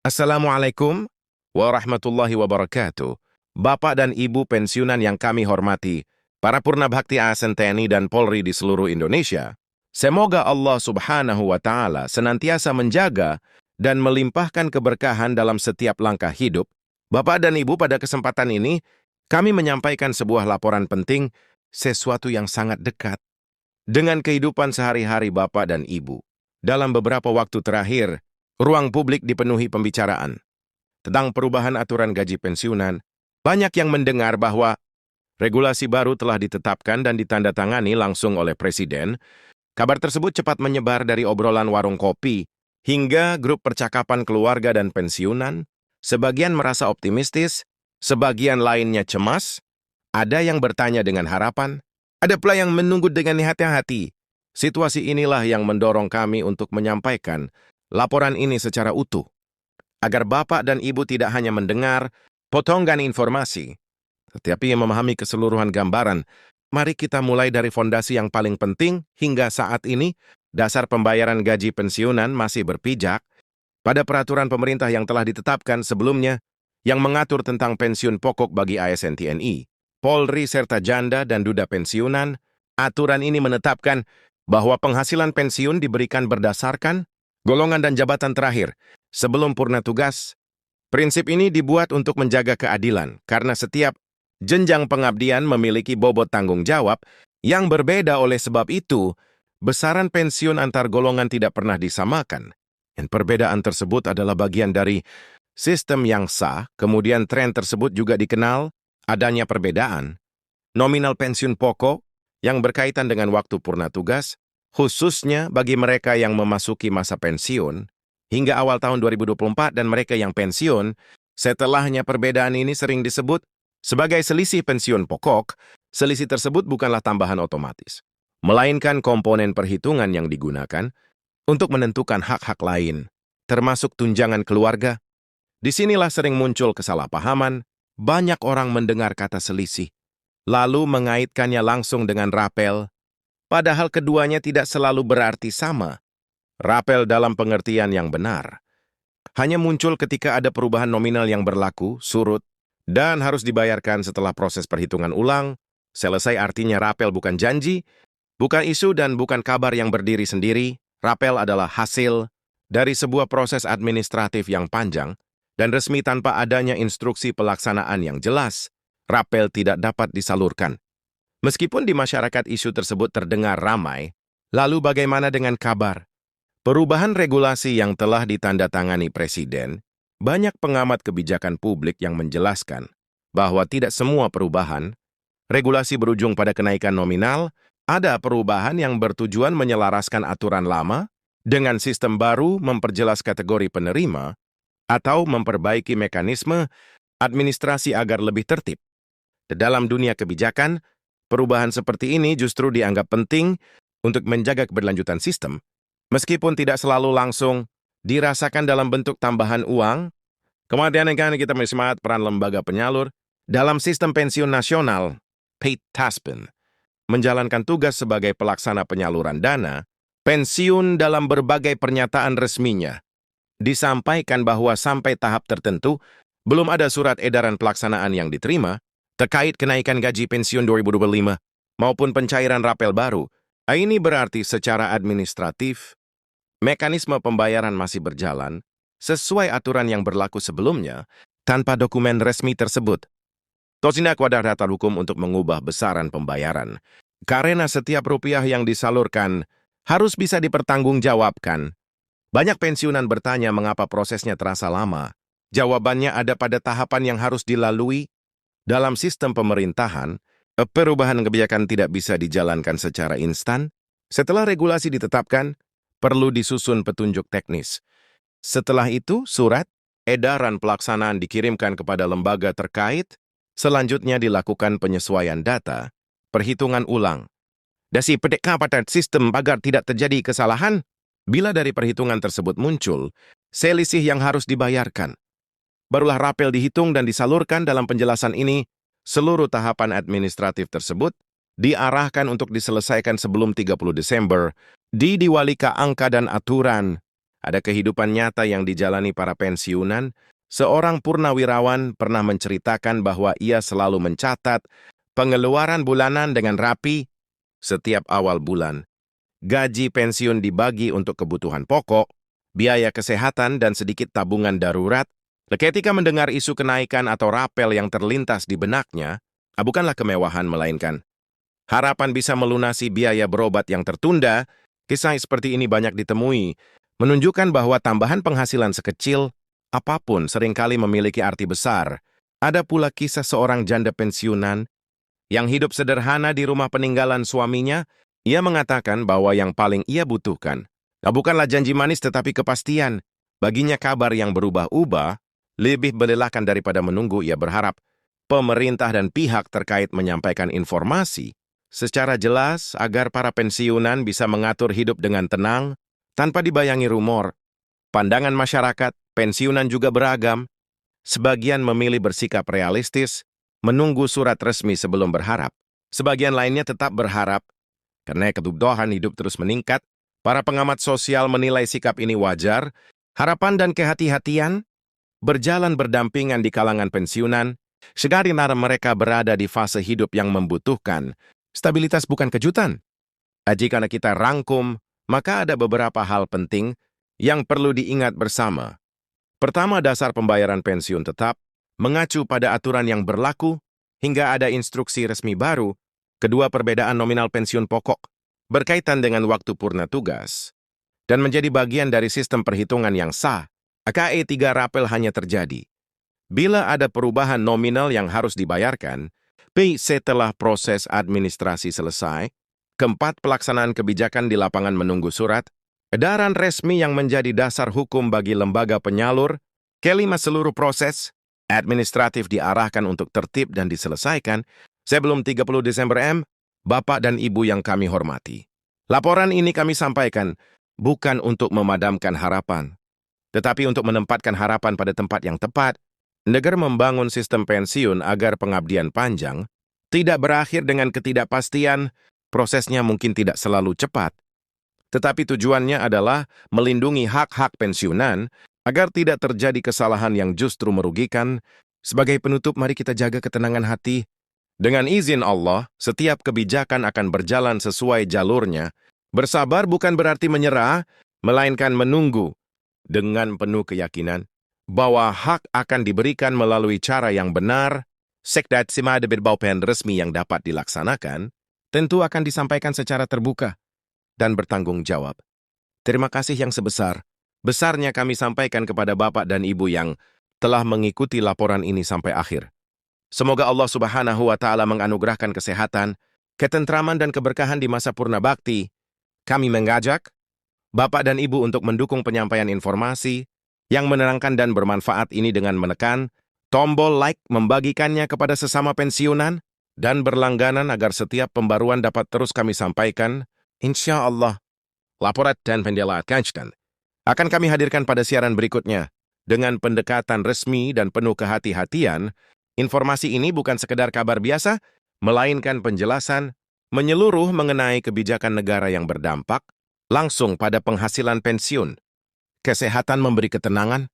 Assalamualaikum warahmatullahi wabarakatuh. Bapak dan Ibu pensiunan yang kami hormati, para purna bakti ASN TNI dan Polri di seluruh Indonesia, semoga Allah Subhanahu wa Ta'ala senantiasa menjaga dan melimpahkan keberkahan dalam setiap langkah hidup. Bapak dan Ibu, pada kesempatan ini, kami menyampaikan sebuah laporan penting, sesuatu yang sangat dekat dengan kehidupan sehari-hari Bapak dan Ibu. Dalam beberapa waktu terakhir, ruang publik dipenuhi pembicaraan tentang perubahan aturan gaji pensiunan. Banyak yang mendengar bahwa regulasi baru telah ditetapkan dan ditandatangani langsung oleh Presiden. Kabar tersebut cepat menyebar dari obrolan warung kopi hingga grup percakapan keluarga dan pensiunan. Sebagian merasa optimistis, sebagian lainnya cemas. Ada yang bertanya dengan harapan, ada pula yang menunggu dengan hati-hati. Situasi inilah yang mendorong kami untuk menyampaikan laporan ini secara utuh, agar Bapak dan Ibu tidak hanya mendengar potongan informasi, tetapi memahami keseluruhan gambaran. Mari kita mulai dari fondasi yang paling penting. Hingga saat ini, dasar pembayaran gaji pensiunan masih berpijak pada peraturan pemerintah yang telah ditetapkan sebelumnya, yang mengatur tentang pensiun pokok bagi ASN TNI, Polri, serta janda dan duda pensiunan. Aturan ini menetapkan bahwa penghasilan pensiun diberikan berdasarkan golongan dan jabatan terakhir sebelum purna tugas. Prinsip ini dibuat untuk menjaga keadilan, karena setiap jenjang pengabdian memiliki bobot tanggung jawab yang berbeda. Oleh sebab itu, besaran pensiun antar golongan tidak pernah disamakan. Dan perbedaan tersebut adalah bagian dari sistem yang sah. Kemudian tren tersebut juga dikenal adanya perbedaan. Nominal pensiun pokok yang berkaitan dengan waktu purna tugas, khususnya bagi mereka yang memasuki masa pensiun hingga awal tahun 2024 dan mereka yang pensiun setelahnya. Perbedaan ini sering disebut sebagai selisih pensiun pokok. Selisih tersebut bukanlah tambahan otomatis, melainkan komponen perhitungan yang digunakan untuk menentukan hak-hak lain, termasuk tunjangan keluarga. Disinilah sering muncul kesalahpahaman. Banyak orang mendengar kata selisih, lalu mengaitkannya langsung dengan rapel, padahal keduanya tidak selalu berarti sama. Rapel dalam pengertian yang benar hanya muncul ketika ada perubahan nominal yang berlaku, surut, dan harus dibayarkan setelah proses perhitungan ulang selesai. Artinya rapel bukan janji, bukan isu, dan bukan kabar yang berdiri sendiri. Rapel adalah hasil dari sebuah proses administratif yang panjang dan resmi. Tanpa adanya instruksi pelaksanaan yang jelas, rapel tidak dapat disalurkan. Meskipun di masyarakat isu tersebut terdengar ramai, lalu bagaimana dengan kabar perubahan regulasi yang telah ditandatangani Presiden? Banyak pengamat kebijakan publik yang menjelaskan bahwa tidak semua perubahan regulasi berujung pada kenaikan nominal. Ada perubahan yang bertujuan menyelaraskan aturan lama dengan sistem baru, memperjelas kategori penerima, atau memperbaiki mekanisme administrasi agar lebih tertib. Dalam dunia kebijakan, perubahan seperti ini justru dianggap penting untuk menjaga keberlanjutan sistem, meskipun tidak selalu langsung dirasakan dalam bentuk tambahan uang. Kemudian kita melihat peran lembaga penyalur dalam sistem pensiun nasional. Pate Taspin menjalankan tugas sebagai pelaksana penyaluran dana pensiun. Dalam berbagai pernyataan resminya disampaikan bahwa sampai tahap tertentu belum ada surat edaran pelaksanaan yang diterima terkait kenaikan gaji pensiun 2025 maupun pencairan rapel baru. Ini berarti secara administratif mekanisme pembayaran masih berjalan sesuai aturan yang berlaku sebelumnya tanpa dokumen resmi tersebut. Tidak ada dasar hukum untuk mengubah besaran pembayaran, karena setiap rupiah yang disalurkan harus bisa dipertanggungjawabkan. Banyak pensiunan bertanya mengapa prosesnya terasa lama. Jawabannya ada pada tahapan yang harus dilalui. Dalam sistem pemerintahan, perubahan kebijakan tidak bisa dijalankan secara instan. Setelah regulasi ditetapkan, perlu disusun petunjuk teknis. Setelah itu, surat edaran pelaksanaan dikirimkan kepada lembaga terkait. Selanjutnya dilakukan penyesuaian data, perhitungan ulang, dasi pedeka pada sistem agar tidak terjadi kesalahan. Bila dari perhitungan tersebut muncul selisih yang harus dibayarkan, barulah rapel dihitung dan disalurkan. Dalam penjelasan ini, seluruh tahapan administratif tersebut diarahkan untuk diselesaikan sebelum 30 Desember. Di Diwalika angka dan aturan ada kehidupan nyata yang dijalani para pensiunan. Seorang purnawirawan pernah menceritakan bahwa ia selalu mencatat pengeluaran bulanan dengan rapi setiap awal bulan. Gaji pensiun dibagi untuk kebutuhan pokok, biaya kesehatan, dan sedikit tabungan darurat. Ketika mendengar isu kenaikan atau rapel yang terlintas di benaknya, bukanlah kemewahan melainkan harapan bisa melunasi biaya berobat yang tertunda. Kisah seperti ini banyak ditemui, menunjukkan bahwa tambahan penghasilan sekecil apapun seringkali memiliki arti besar. Ada pula kisah seorang janda pensiunan yang hidup sederhana di rumah peninggalan suaminya. Ia mengatakan bahwa yang paling ia butuhkan bukanlah janji manis tetapi kepastian. Baginya kabar yang berubah-ubah lebih melelahkan daripada menunggu. Ia berharap pemerintah dan pihak terkait menyampaikan informasi secara jelas agar para pensiunan bisa mengatur hidup dengan tenang tanpa dibayangi rumor. Pandangan masyarakat pensiunan juga beragam. Sebagian memilih bersikap realistis, menunggu surat resmi sebelum berharap. Sebagian lainnya tetap berharap. Karena kebutuhan hidup terus meningkat, para pengamat sosial menilai sikap ini wajar. Harapan dan kehati-hatian berjalan berdampingan di kalangan pensiunan, sekarang mereka berada di fase hidup yang membutuhkan stabilitas bukan kejutan. Jika kita rangkum, maka ada beberapa hal penting yang perlu diingat bersama. Pertama, dasar pembayaran pensiun tetap mengacu pada aturan yang berlaku hingga ada instruksi resmi baru. Kedua, perbedaan nominal pensiun pokok berkaitan dengan waktu purna tugas dan menjadi bagian dari sistem perhitungan yang sah. KE3 rapel hanya terjadi bila ada perubahan nominal yang harus dibayarkan, setelah proses administrasi selesai. Keempat, pelaksanaan kebijakan di lapangan menunggu surat edaran resmi yang menjadi dasar hukum bagi lembaga penyalur. Kelima, seluruh proses administratif diarahkan untuk tertib dan diselesaikan sebelum 30 Desember. Bapak dan Ibu yang kami hormati, laporan ini kami sampaikan bukan untuk memadamkan harapan, tetapi untuk menempatkan harapan pada tempat yang tepat. Negara membangun sistem pensiun agar pengabdian panjang tidak berakhir dengan ketidakpastian. Prosesnya mungkin tidak selalu cepat, tetapi tujuannya adalah melindungi hak-hak pensiunan agar tidak terjadi kesalahan yang justru merugikan. Sebagai penutup, mari kita jaga ketenangan hati. Dengan izin Allah, setiap kebijakan akan berjalan sesuai jalurnya. Bersabar bukan berarti menyerah, melainkan menunggu dengan penuh keyakinan bahwa hak akan diberikan melalui cara yang benar. Sekdat Simada Berbaupen resmi yang dapat dilaksanakan tentu akan disampaikan secara terbuka dan bertanggung jawab. Terima kasih yang sebesar-besarnya kami sampaikan kepada Bapak dan Ibu yang telah mengikuti laporan ini sampai akhir. Semoga Allah Subhanahu wa Ta'ala menganugerahkan kesehatan, ketentraman, dan keberkahan di masa purna bakti. Kami mengajak Bapak dan Ibu untuk mendukung penyampaian informasi yang menerangkan dan bermanfaat ini dengan menekan tombol like, membagikannya kepada sesama pensiunan, dan berlangganan agar setiap pembaruan dapat terus kami sampaikan. Insya Allah, laporan dan penjelasan akan kami hadirkan pada siaran berikutnya dengan pendekatan resmi dan penuh kehati-hatian. Informasi ini bukan sekedar kabar biasa, melainkan penjelasan menyeluruh mengenai kebijakan negara yang berdampak langsung pada penghasilan pensiun. Kesehatan memberi ketenangan.